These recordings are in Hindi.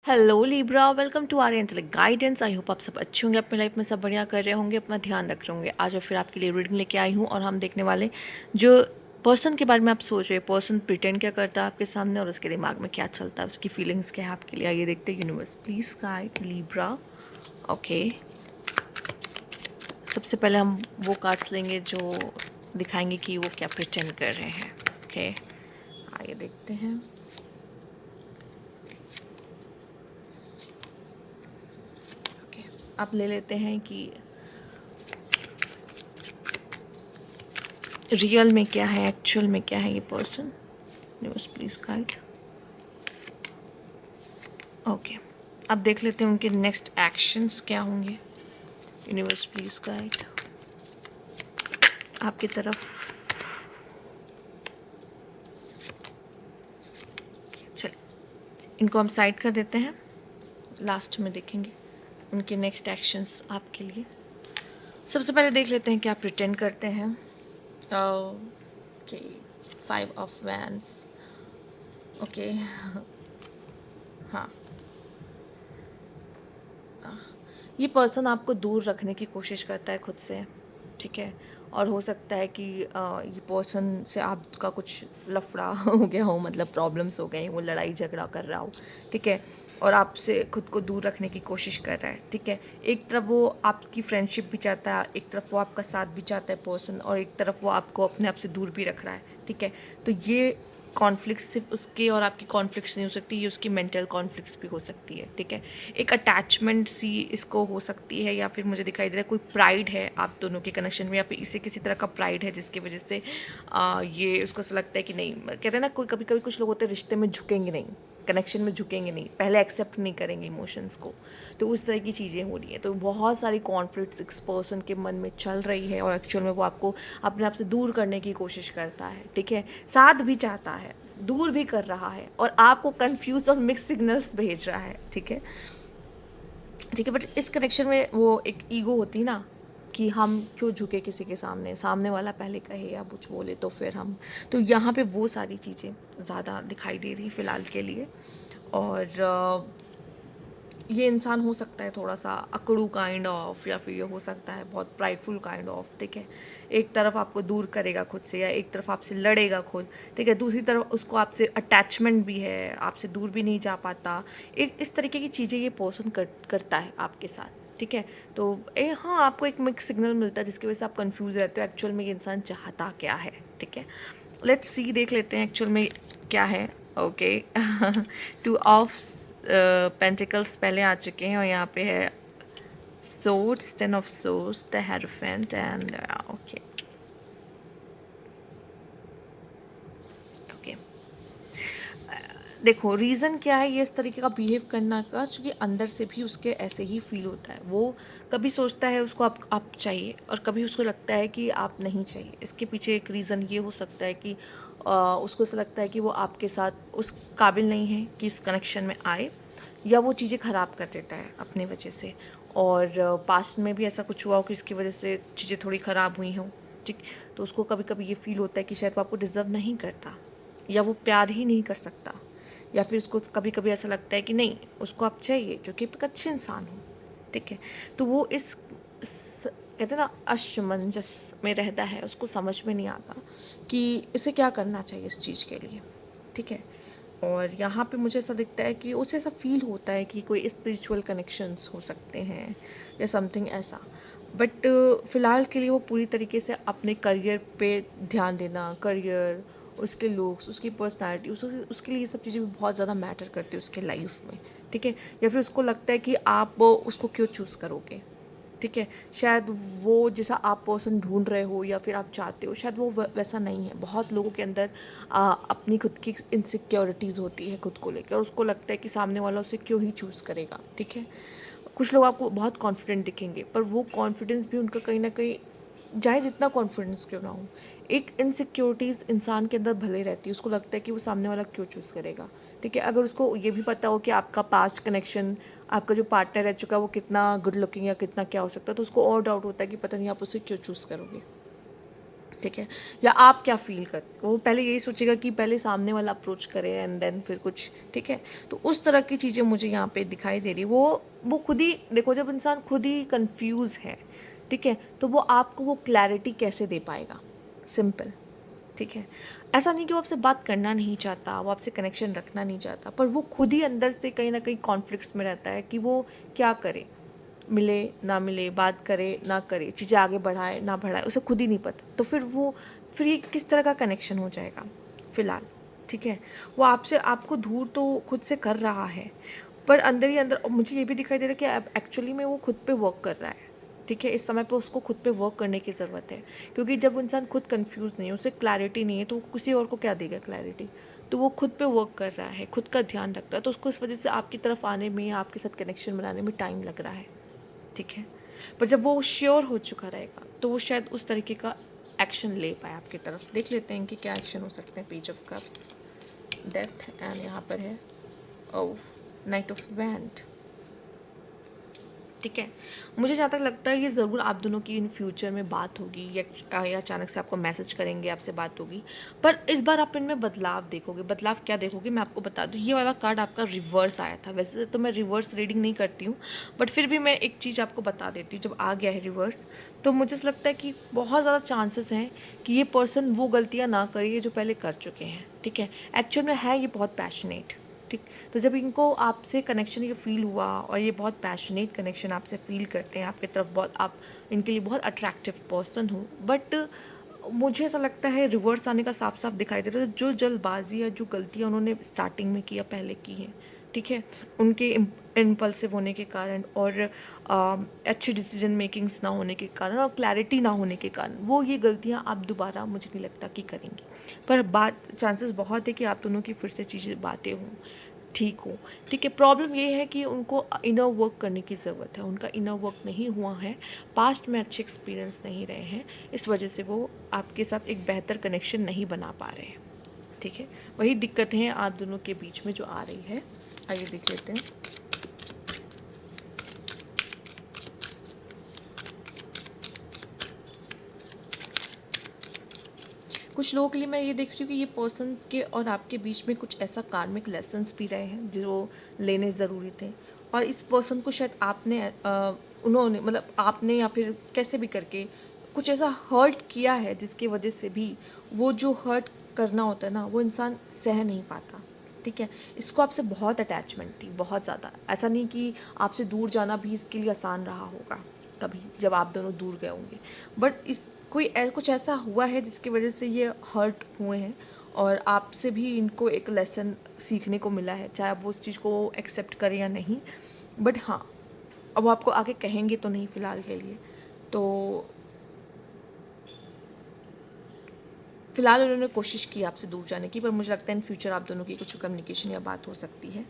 Hello Libra, welcome to our angelic guidance. I hope आप सब अच्छे होंगे, अपनी लाइफ में सब बढ़िया कर रहे होंगे, अपना ध्यान रख रहे होंगे। आज और फिर आपके लिए रीडिंग लेके आई हूँ और हम देखने वाले जो पर्सन के बारे में आप सोच रहे हैं, पर्सन प्रिटेंड क्या करता है आपके सामने और उसके दिमाग में क्या चलता है, उसकी फीलिंग्स क्या है आपके लिए। आइए देखते हैं। Universe please guide Libra. Okay, सबसे पहले हम वो कार्ड्स लेंगे जो दिखाएंगे कि वो क्या प्रिटेंड कर रहे हैं। ओके, आइए देखते हैं। ओके, आप ले लेते हैं कि रियल में क्या है, एक्चुअल में क्या है ये person. Universe please guide. Okay, अब देख लेते हैं उनके नेक्स्ट एक्शंस क्या होंगे। यूनिवर्स प्लीज गाइड आपकी तरफ। चलिए, इनको हम साइड कर देते हैं, लास्ट में देखेंगे उनके नेक्स्ट एक्शंस आपके लिए। सबसे पहले देख लेते हैं क्या प्रिटेंड करते हैं। Okay, 5 of wands. ओके, हाँ, ये पर्सन आपको दूर रखने की कोशिश करता है खुद से, ठीक है। और हो सकता है कि ये पर्सन से आपका कुछ लफड़ा हो गया हो, मतलब प्रॉब्लम्स हो गए, वो लड़ाई झगड़ा कर रहा हो, ठीक है। और आपसे खुद को दूर रखने की कोशिश कर रहा है, ठीक है। एक तरफ वो आपकी फ्रेंडशिप भी चाहता है, एक तरफ वो आपका साथ भी चाहता है पर्सन, और एक तरफ वो आपको अपने आप से दूर भी रख रहा है, ठीक है। तो ये कॉन्फ्लिक्ट सिर्फ उसके और आपकी कॉन्फ्लिक्ट्स नहीं हो सकती, ये उसकी मेंटल कॉन्फ्लिक्ट्स भी हो सकती है, ठीक है। एक अटैचमेंट सी इसको हो सकती है, या फिर मुझे दिखाई दे रहा है कोई प्राइड है आप दोनों के कनेक्शन में, या फिर इसे किसी तरह का प्राइड है जिसकी वजह से ये उसको ऐसा लगता है कि नहीं, कहते हैं ना, कोई कभी कभी कुछ लोग होते हैं रिश्ते में झुकेंगे नहीं, कनेक्शन में झुकेंगे नहीं, पहले एक्सेप्ट नहीं करेंगे इमोशंस को। तो उस तरह की चीज़ें हो रही हैं। तो बहुत सारी कॉन्फ्लिक्ट्स इस पर्सन के मन में चल रही है और एक्चुअल में वो आपको अपने आप से दूर करने की कोशिश करता है, ठीक है। साथ भी चाहता है, दूर भी कर रहा है, और आपको कंफ्यूज और मिक्स सिग्नल्स भेज रहा है, ठीक है, ठीक है। बट इस कनेक्शन में वो एक ईगो होती ना, कि हम क्यों झुके किसी के सामने, सामने वाला पहले कहे या कुछ बोले तो फिर हम। तो यहाँ पे वो सारी चीज़ें ज़्यादा दिखाई दे रही फ़िलहाल के लिए। और ये इंसान हो सकता है थोड़ा सा अकड़ू काइंड ऑफ, या फिर ये हो सकता है बहुत प्राइडफुल काइंड ऑफ, ठीक है। एक तरफ आपको दूर करेगा खुद से, या एक तरफ आपसे लड़ेगा खुद, ठीक है। दूसरी तरफ उसको आपसे अटैचमेंट भी है, आपसे दूर भी नहीं जा पाता। एक इस तरीके की चीज़ें ये पर्सन करता है आपके साथ, ठीक है। तो हाँ, आपको एक मिक्स सिग्नल मिलता है जिसकी वजह से आप कंफ्यूज रहते हो एक्चुअल में ये इंसान चाहता क्या है, ठीक है। लेट्स सी, देख लेते हैं एक्चुअल में क्या है। ओके, 2 ऑफ पेंटिकल्स पहले आ चुके हैं, और यहाँ पे है swords, 10 of swords, the hierophant, and okay, okay. देखो रीज़न क्या है ये इस तरीके का बिहेव करना का, क्योंकि अंदर से भी उसके ऐसे ही फील होता है। वो कभी सोचता है उसको आप चाहिए, और कभी उसको लगता है कि आप नहीं चाहिए। इसके पीछे एक रीज़न ये हो सकता है कि उसको ऐसा लगता है कि वो आपके साथ उस काबिल नहीं है कि इस कनेक्शन में आए, या वो चीज़ें ख़राब कर देता है अपनी वजह से। और पास्ट में भी ऐसा कुछ हुआ हो कि इसकी वजह से चीज़ें थोड़ी ख़राब हुई हों, ठीक। तो उसको कभी कभी ये फील होता है कि शायद वो आपको डिज़र्व नहीं करता, या वो प्यार ही नहीं कर सकता, या फिर उसको कभी कभी ऐसा लगता है कि नहीं, उसको आप चाहिए जो कि एक अच्छे इंसान हो, ठीक है। तो वो कहते हैं ना, असमंजस में रहता है, उसको समझ में नहीं आता कि इसे क्या करना चाहिए इस चीज़ के लिए, ठीक है। और यहाँ पे मुझे ऐसा दिखता है कि उसे ऐसा फील होता है कि कोई स्पिरिचुअल कनेक्शंस हो सकते हैं या समथिंग ऐसा। बट फ़िलहाल के लिए वो पूरी तरीके से अपने करियर पे ध्यान देना, करियर, उसके लुक्स, उसकी पर्सनैलिटी, उसके लिए ये सब चीज़ें भी बहुत ज़्यादा मैटर करती है उसके लाइफ में, ठीक है। या फिर उसको लगता है कि आप उसको क्यों चूज़ करोगे, ठीक है। शायद वो जैसा आप पर्सन ढूंढ रहे हो या फिर आप चाहते हो, शायद वो वैसा नहीं है। बहुत लोगों के अंदर अपनी खुद की इनसिक्योरिटीज़ होती है खुद को लेकर, और उसको लगता है कि सामने वाला उसे क्यों ही चूज़ करेगा, ठीक है। कुछ लोग आपको बहुत कॉन्फिडेंट दिखेंगे, पर वो कॉन्फिडेंस भी उनका कहीं ना कहीं, चाहे जितना कॉन्फिडेंस क्यों ना हो, एक इनसिक्योरिटीज़ इंसान के अंदर भले रहती है। उसको लगता है कि वो सामने वाला क्यों चूज़ करेगा, ठीक है। अगर उसको ये भी पता हो कि आपका पास्ट कनेक्शन, आपका जो पार्टनर रह चुका है वो कितना गुड लुकिंग या कितना क्या हो सकता है, तो उसको और डाउट होता है कि पता नहीं आप उसे क्यों चूज़ करोगे, ठीक है। या आप क्या फ़ील करते हो, वो पहले यही सोचेगा कि पहले सामने वाला अप्रोच करे एंड देन फिर कुछ, ठीक है। तो उस तरह की चीज़ें मुझे यहाँ पे दिखाई दे रही, वो खुद ही देखो, जब इंसान खुद ही कंफ्यूज है, ठीक है, तो वो आपको वो क्लैरिटी कैसे दे पाएगा? सिंपल, ठीक है। ऐसा नहीं कि वो आपसे बात करना नहीं चाहता, वो आपसे कनेक्शन रखना नहीं चाहता, पर वो खुद ही अंदर से कहीं ना कहीं कॉन्फ्लिक्ट्स में रहता है कि वो क्या करे, मिले ना मिले, बात करे ना करे, चीज़ें आगे बढ़ाए ना बढ़ाए, उसे खुद ही नहीं पता। तो फिर ये किस तरह का कनेक्शन हो जाएगा फ़िलहाल, ठीक है। वो आपसे आपको दूर तो खुद से कर रहा है, पर अंदर ही अंदर मुझे ये भी दिखाई दे रहा है कि अब एक्चुअली में वो खुद पे वर्क कर रहा है, ठीक है। इस समय पे उसको खुद पे वर्क करने की ज़रूरत है, क्योंकि जब इंसान खुद कंफ्यूज नहीं है, उसे क्लैरिटी नहीं है, तो वो किसी और को क्या देगा क्लैरिटी? तो वो खुद पे वर्क कर रहा है, खुद का ध्यान रख रहा है, तो उसको इस वजह से आपकी तरफ आने में, आपके साथ कनेक्शन बनाने में टाइम लग रहा है, ठीक है। पर जब वो श्योर हो चुका रहेगा, तो वो शायद उस तरीके का एक्शन ले पाए आपकी तरफ। देख लेते हैं कि क्या एक्शन हो सकते हैं। Page of cups, death, and यहाँ पर है नाइट ऑफ वैंड, ठीक है। मुझे जहाँ तक लगता है ये ज़रूर आप दोनों की इन फ्यूचर में बात होगी, या अचानक से आपको मैसेज करेंगे, आपसे बात होगी। पर इस बार आप इनमें बदलाव देखोगे। बदलाव क्या देखोगे, मैं आपको बता दूँ। ये वाला कार्ड आपका रिवर्स आया था। वैसे तो मैं रिवर्स रीडिंग नहीं करती हूँ, बट फिर भी मैं एक चीज़ आपको बता देती हूँ। जब आ गया है रिवर्स, तो मुझे ऐसा लगता है कि बहुत ज़्यादा चांसेस हैं कि ये पर्सन वो गलतियाँ ना करे जो पहले कर चुके हैं, ठीक है। एक्चुअल में है ये बहुत पैशनेट, ठीक। तो जब इनको आपसे कनेक्शन ये फ़ील हुआ, और ये बहुत पैशनेट कनेक्शन आपसे फ़ील करते हैं, आपकी तरफ बहुत, आप इनके लिए बहुत अट्रैक्टिव पर्सन हो, बट मुझे ऐसा लगता है रिवर्स आने का साफ साफ दिखाई दे रहा है। जो जल्दबाजी या जो गलतियाँ उन्होंने स्टार्टिंग में किया, पहले की हैं, ठीक है, उनके इम्पल्सिव होने के कारण, और अच्छी डिसीजन मेकिंग्स ना होने के कारण, और क्लैरिटी ना होने के कारण, वो ये गलतियाँ आप दोबारा मुझे नहीं लगता कि करेंगी। पर बात चांसेस बहुत है कि आप दोनों की फिर से चीज़ें बातें हों, ठीक हो, ठीक है। प्रॉब्लम ये है कि उनको इनर वर्क करने की ज़रूरत है, उनका इनर वर्क नहीं हुआ है, पास्ट में अच्छे एक्सपीरियंस नहीं रहे हैं, इस वजह से वो आपके साथ एक बेहतर कनेक्शन नहीं बना पा रहे हैं, ठीक है। वही दिक्कतें हैं आप दोनों के बीच में जो आ रही है। आइए देख लेते हैं। कुछ लोगों के लिए मैं ये देख रही हूँ कि ये पर्सन के और आपके बीच में कुछ ऐसा कार्मिक लेसन्स भी रहे हैं जो लेने ज़रूरी थे, और इस पर्सन को शायद आपने उन्होंने, मतलब आपने या फिर कैसे भी करके कुछ ऐसा हर्ट किया है, जिसकी वजह से भी वो जो हर्ट करना होता है ना, वो इंसान सह नहीं पाता, ठीक है। इसको आपसे बहुत अटैचमेंट थी, बहुत ज़्यादा। ऐसा नहीं कि आपसे दूर जाना भी इसके लिए आसान रहा होगा कभी, जब आप दोनों दूर गए होंगे, बट इस कुछ ऐसा हुआ है जिसकी वजह से ये हर्ट हुए हैं, और आपसे भी इनको एक लेसन सीखने को मिला है, चाहे आप वो उस चीज़ को एक्सेप्ट करें या नहीं। बट हाँ, अब वो आपको आगे कहेंगे तो नहीं फ़िलहाल के लिए। तो फ़िलहाल उन्होंने कोशिश की आपसे दूर जाने की, पर मुझे लगता है इन फ्यूचर आप दोनों की कुछ कम्युनिकेशन या बात हो सकती है,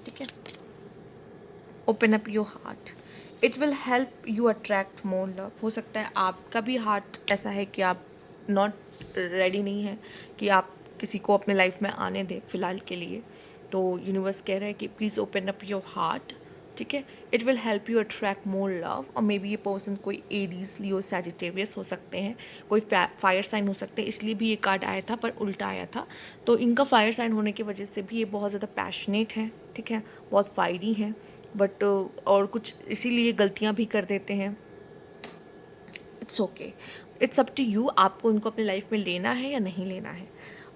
ठीक है। Open up your heart, it will help you attract more love. हो सकता है आपका भी हार्ट ऐसा है कि आप नॉट रेडी नहीं है कि आप किसी को अपने लाइफ में आने दें फ़िलहाल के लिए। तो यूनिवर्स कह रहा है कि please open up your heart, ठीक है। It will help you attract more love. और मे बी ये पर्सन कोई एरीज, लियो, सैजिटेरियस हो सकते हैं, कोई फायर साइन हो सकते हैं, इसलिए भी ये कार्ड आया था, पर उल्टा आया था। तो इनका फायर साइन होने की वजह से भी ये बहुत ज़्यादा पैशनेट है, ठीक है, बहुत फायरी हैं, बट और कुछ इसीलिए गलतियाँ भी कर देते हैं। It's okay, it's up to you, आपको उनको अपनी लाइफ में लेना है या नहीं लेना है।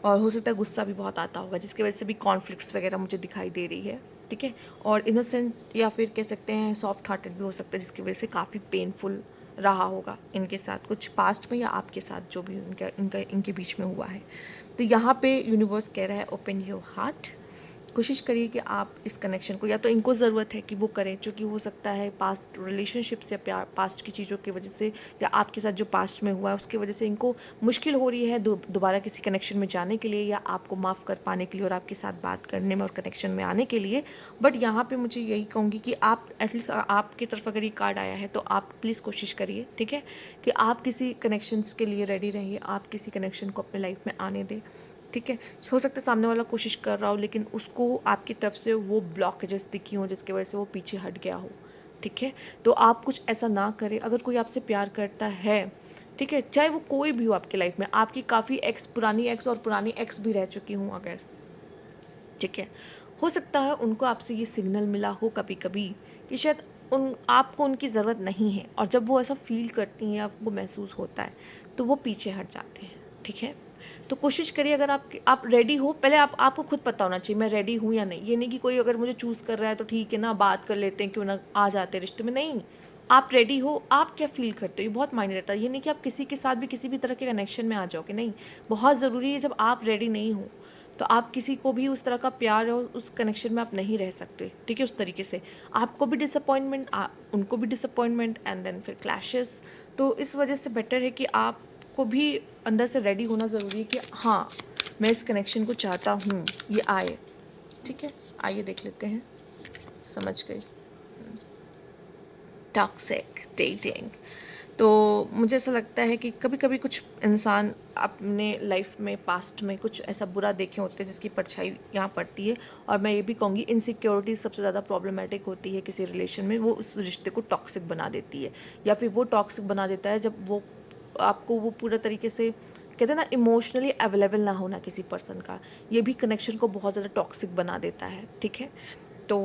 और हो सकता है गुस्सा भी बहुत आता होगा, जिसकी वजह से भी कॉन्फ्लिक्ट्स वगैरह मुझे दिखाई दे रही है, ठीक है। और इनोसेंट या फिर कह सकते हैं सॉफ्ट हार्टेड भी हो सकता है, जिसकी वजह से काफ़ी पेनफुल रहा होगा इनके साथ, कुछ पास्ट में या आपके साथ जो भी इनके बीच में हुआ है। तो यहाँ पे यूनिवर्स कह रहा है ओपन योर हार्ट। कोशिश करिए कि आप इस कनेक्शन को, या तो इनको ज़रूरत है कि वो करें, क्योंकि हो सकता है पास्ट रिलेशनशिप्स या प्यार, पास्ट की चीज़ों की वजह से, या आपके साथ जो पास्ट में हुआ है उसकी वजह से इनको मुश्किल हो रही है दोबारा किसी कनेक्शन में जाने के लिए, या आपको माफ़ कर पाने के लिए, और आपके साथ बात करने में और कनेक्शन में आने के लिए। बट यहाँ पर मुझे यही कहूँगी कि आप एटलीस्ट आपकी तरफ अगर ये कार्ड आया है, तो आप प्लीज़ कोशिश करिए, ठीक है, कि आप किसी कनेक्शंस के लिए रेडी रहिए, आप किसी कनेक्शन को अपने लाइफ में आने दें, ठीक है। हो सकता है सामने वाला कोशिश कर रहा हो, लेकिन उसको आपकी तरफ से वो ब्लॉकेजेस दिखी हो, जिसकी वजह से वो पीछे हट गया हो, ठीक है। तो आप कुछ ऐसा ना करें। अगर कोई आपसे प्यार करता है, ठीक है, चाहे वो कोई भी हो आपकी लाइफ में, आपकी काफ़ी एक्स, पुरानी एक्स और पुरानी एक्स भी रह चुकी हूँ अगर, ठीक है, हो सकता है उनको आपसे ये सिग्नल मिला हो कभी कभी कि शायद उन आपको उनकी ज़रूरत नहीं है, और जब वो ऐसा फील करती हैं, आपको महसूस होता है, तो वो पीछे हट जाते हैं, ठीक है। तो कोशिश करिए, अगर आप रेडी हो, पहले आपको खुद पता होना चाहिए मैं रेडी हूँ या नहीं। ये नहीं कि कोई अगर मुझे चूज़ कर रहा है तो ठीक है ना, बात कर लेते हैं, क्यों ना आ जाते हैं रिश्ते में, नहीं। आप रेडी हो, आप क्या फ़ील करते हो, ये बहुत मायने रहता है। ये नहीं कि आप किसी के साथ भी किसी भी तरह के कनेक्शन में आ जाओगे, नहीं। बहुत ज़रूरी है, जब आप रेडी नहीं हो तो आप किसी को भी उस तरह का प्यार और उस कनेक्शन में आप नहीं रह सकते, ठीक है। उस तरीके से आपको भी डिसअपॉइंटमेंट, उनको भी डिसअपॉइंटमेंट, एंड देन फिर क्लैशेस। तो इस वजह से बेटर है कि आपको भी अंदर से रेडी होना ज़रूरी है कि हाँ, मैं इस कनेक्शन को चाहता हूँ, ये आए, ठीक है। आइए देख लेते हैं, समझ गई। टॉक्सिक डेटिंग, तो मुझे ऐसा लगता है कि कभी कभी कुछ इंसान अपने लाइफ में, पास्ट में कुछ ऐसा बुरा देखे होते हैं जिसकी परछाई यहाँ पड़ती है। और मैं ये भी कहूँगी, इनसिक्योरिटी सबसे ज़्यादा प्रॉब्लमेटिक होती है किसी रिलेशन में, वो उस रिश्ते को टॉक्सिक बना देती है, या फिर वो टॉक्सिक बना देता है जब वो आपको वो पूरा तरीके से, कहते हैं ना, इमोशनली अवेलेबल ना होना किसी पर्सन का, ये भी कनेक्शन को बहुत ज़्यादा टॉक्सिक बना देता है, ठीक है। तो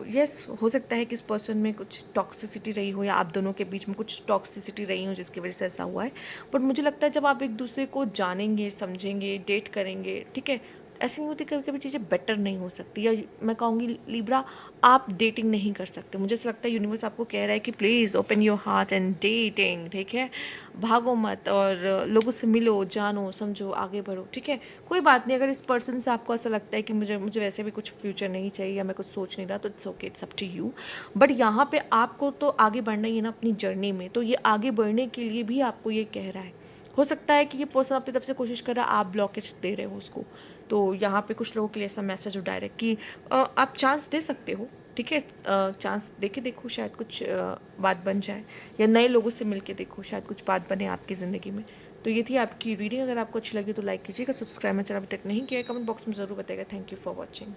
यस, हो सकता है कि इस पर्सन में कुछ टॉक्सिसिटी रही हो, या आप दोनों के बीच में कुछ टॉक्सिसिटी रही हो जिसकी वजह से ऐसा हुआ है। बट मुझे लगता है जब आप एक दूसरे को जानेंगे, समझेंगे, डेट करेंगे, ठीक है, ऐसी नहीं होती, कभी कभी चीज़ें बेटर नहीं हो सकती, या मैं कहूँगी लिब्रा, आप डेटिंग नहीं कर सकते। मुझे ऐसा लगता है यूनिवर्स आपको कह रहा है कि please open your heart and dating, ठीक है। भागो मत, और लोगों से मिलो, जानो, समझो, आगे बढ़ो, ठीक है। कोई बात नहीं, अगर इस पर्सन से आपको ऐसा लगता है कि मुझे वैसे भी कुछ फ्यूचर नहीं चाहिए, या मैं कुछ सोच नहीं रहा, तो it's okay, it's up to you. But यहाँ पे आपको तो आगे बढ़ना ही है ना अपनी जर्नी में, तो ये आगे बढ़ने के लिए भी आपको ये कह रहा है। हो सकता है कि ये पर्सन अपनी तरफ से कोशिश कर रहा है, आप ब्लॉकेज दे रहे हो उसको। तो यहाँ पे कुछ लोगों के लिए ऐसा मैसेज हो डायरेक्ट कि आप चांस दे सकते हो, ठीक है। चांस दे के देखो, शायद कुछ बात बन जाए, या नए लोगों से मिल के देखो, शायद कुछ बात बने आपकी ज़िंदगी में। तो ये थी आपकी रीडिंग। अगर आपको अच्छी लगी तो लाइक कीजिएगा, सब्सक्राइब मेरा चैनल अभी तक नहीं किया है, कमेंट बॉक्स में ज़रूर बताइएगा। Thank you for watching.